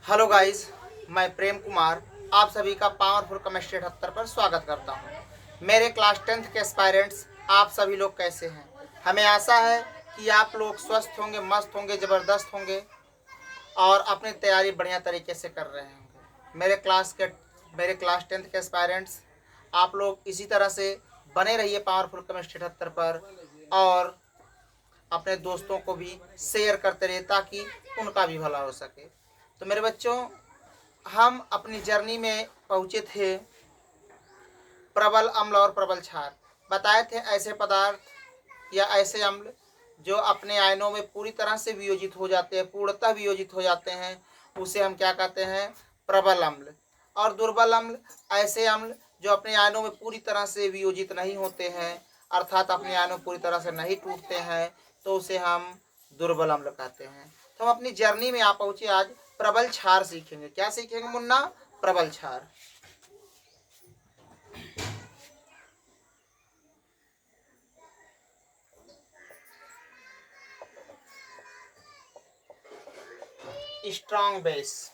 Hello guys, मैं प्रेम कुमार आप सभी का पावरफुल केमिस्ट्री 78 पर स्वागत करता हूं। मेरे क्लास 10th के एस्पायरेंट्स, आप सभी लोग कैसे हैं? हमें आशा है कि आप लोग स्वस्थ होंगे, मस्त होंगे, ज़बरदस्त होंगे और अपनी तैयारी बढ़िया तरीके से कर रहे होंगे। मेरे क्लास 10th के एस्पायरेंट्स, आप लोग इसी तरह से बने रहिए पावरफुल केमिस्ट्री 78 पर और अपने दोस्तों को भी शेयर करते रहिए ताकि उनका भी भला हो सके। तो मेरे बच्चों, हम अपनी जर्नी में पहुँचे थे प्रबल अम्ल और प्रबल क्षार। बताए थे ऐसे पदार्थ या ऐसे अम्ल जो अपने आयनों में पूरी तरह से वियोजित हो जाते हैं, पूर्णतः वियोजित हो जाते हैं, उसे हम क्या कहते हैं? प्रबल अम्ल। और दुर्बल अम्ल ऐसे अम्ल जो अपने आयनों में पूरी तरह से वियोजित नहीं होते हैं, अर्थात अपने आयनों पूरी तरह से नहीं टूटते हैं, तो उसे हम दुर्बल अम्ल कहते हैं। तो हम अपनी जर्नी में आप पहुंचे आज प्रबल क्षार सीखेंगे। क्या सीखेंगे मुन्ना? प्रबल क्षार। Strong base.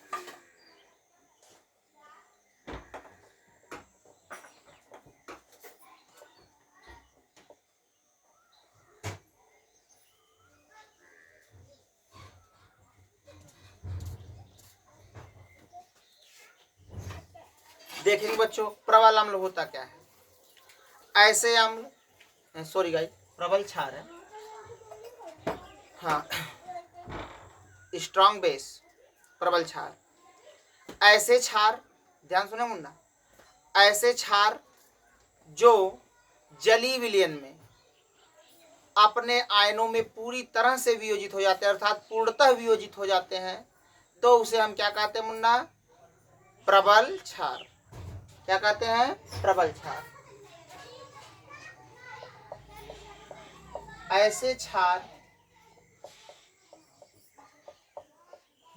देखेंगे बच्चों, प्रबल अम्ल होता क्या है। ऐसे अम्ल, सॉरी गाइस, प्रबल क्षार है। हाँ, स्ट्रॉन्ग बेस, प्रबल क्षार। ऐसे क्षार, ध्यान सुने मुन्ना, ऐसे क्षार जो जलीय विलयन में अपने आयनों में पूरी तरह से वियोजित हो जाते हैं, अर्थात पूर्णतः वियोजित हो जाते हैं, तो उसे हम क्या कहते हैं मुन्ना? प्रबल क्षार। क्या कहते हैं? प्रबल क्षार। ऐसे क्षार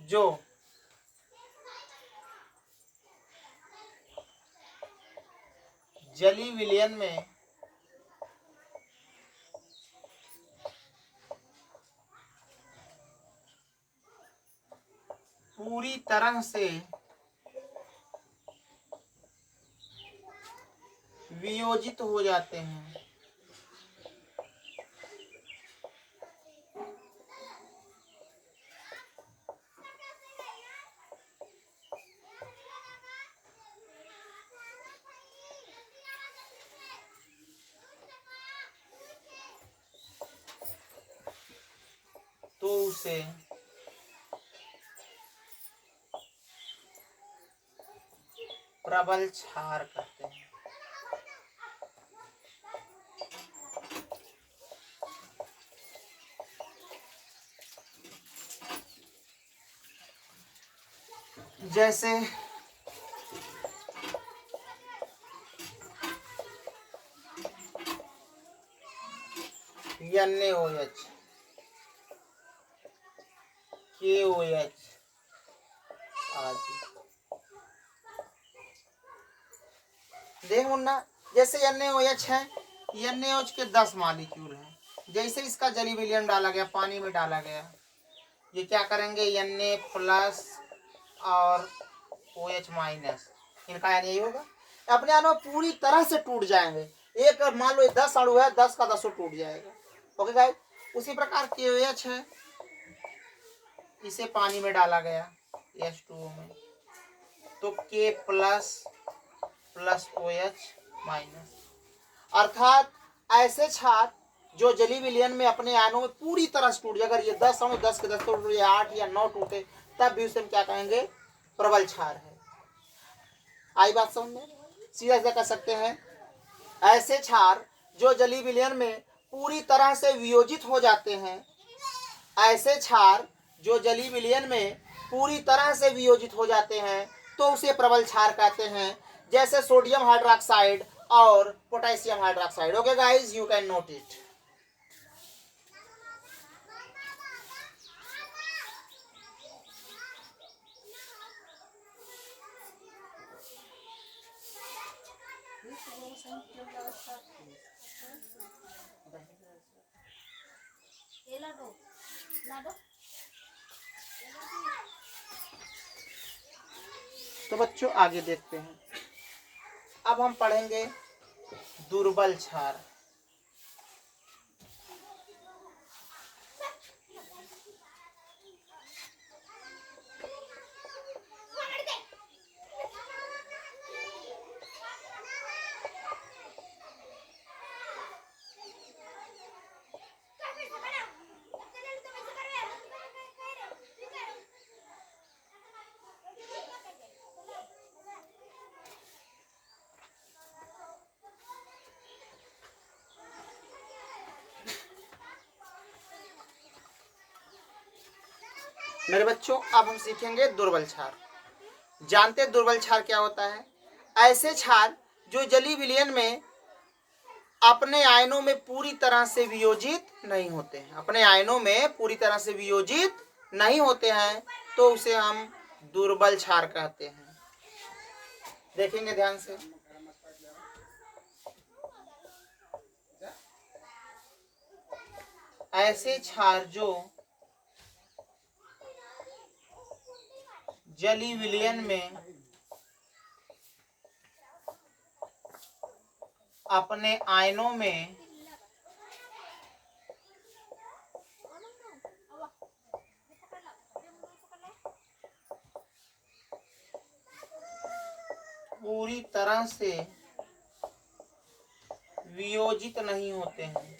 जो जलीय विलयन में पूरी तरह से वियोजित हो जाते हैं, तो उसे प्रबल क्षार कहते हैं। जैसे NaOH, KOH आदि। देख मुन्ना, जैसे NaOH है, NaOH के 10 मॉलिक्यूल हैं। जैसे इसका जलीय विलयन डाला गया, पानी में डाला गया, ये क्या करेंगे? Na प्लस और OH माइनस, इनका यानी यही होगा, अपने आप में पूरी तरह से टूट जाएंगे। एक मान लो 10 अणु है, 10 का 10 टूट जाएगा। ओके गाइस, उसी प्रकार KOH है, इसे पानी में डाला गया H2O में, तो K plus plus OH minus, अर्थात ऐसे क्षार जो जलीय विलयन में अपने आयनों में पूरी तरह से टूट जाए। अगर ये 10 अणु 10 के 10 टूट या 8 या 9 टूटे, तब भी उसे हम क्या कहेंगे? प्रबल क्षार है। आई बात समझ में? सीधा सीधा कह सकते हैं, ऐसे क्षार जो जलीय विलयन में पूरी तरह से वियोजित हो जाते हैं, ऐसे क्षार जो जलीय विलयन में पूरी तरह से वियोजित हो जाते हैं, तो उसे प्रबल क्षार कहते हैं। जैसे सोडियम हाइड्रोक्साइड और potassium hydroxide. Okay guys, you can note it. तो बच्चों आगे देखते हैं। अब हम पढ़ेंगे दुर्बल क्षार। मेरे बच्चों अब हम सीखेंगे दुर्बल क्षार। जानते हैं दुर्बल क्षार क्या होता है? ऐसे क्षार जो जलीय विलयन में अपने आयनों में पूरी तरह से वियोजित नहीं होते हैं, अपने आयनों में पूरी तरह से वियोजित नहीं होते हैं, तो उसे हम दुर्बल क्षार कहते हैं। देखेंगे ध्यान से। ऐसे क्षार जो जलीय विलयन में अपने आयनों में पूरी तरह से वियोजित नहीं होते हैं,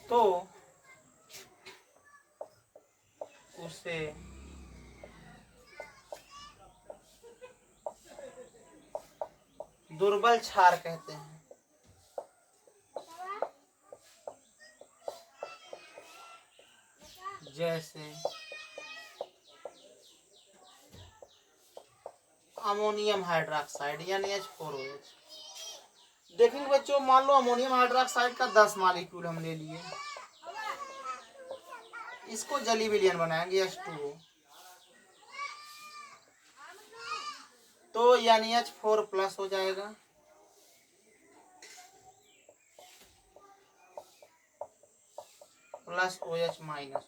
तो उसे दुर्बल क्षार कहते हैं। जैसे अमोनियम हाइड्रोक्साइड यानी H4OH। देखेंगे बच्चों, मान लो अमोनियम हाइड्रोक्साइड का 10 मॉलिक्यूल हम ले लिए, इसको जलीय विलयन बनाएंगे H2O, तो यानी H4+ हो जाएगा, प्लस OH- हो जाएगा।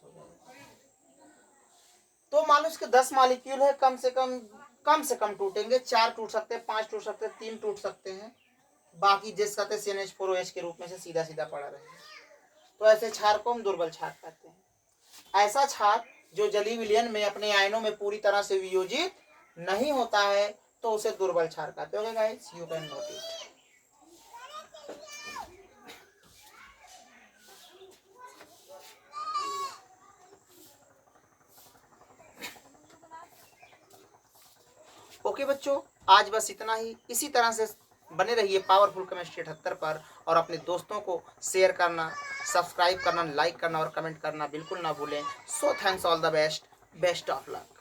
तो मान लो इसके 10 मॉलिक्यूल है, कम से कम टूटेंगे, 4 टूट सकते हैं, 5 टूट सकते हैं, 3 टूट सकते हैं, बाकी जिस कहते हैं CnH4OH के रूप में से सीधा सीधा पड़ा रहे। तो ऐसे क्षार को हम दुर्बल क्षार कहते हैं। ऐसा क्षार जो जलीय विलयन में अपने आयनों में पूरी तरह से वियोजित नहीं होता है, तो उसे दुर्बल क्षार कहते हैं। Guys, you can note it. Okay बच्चों, आज बस इतना ही। इसी तरह से बने रहिए पावरफुल केमिस्ट्री 78 पर, और अपने दोस्तों को शेयर करना, सब्सक्राइब करना, लाइक करना और कमेंट करना बिल्कुल ना भूलें। So thanks, all the best, best of luck.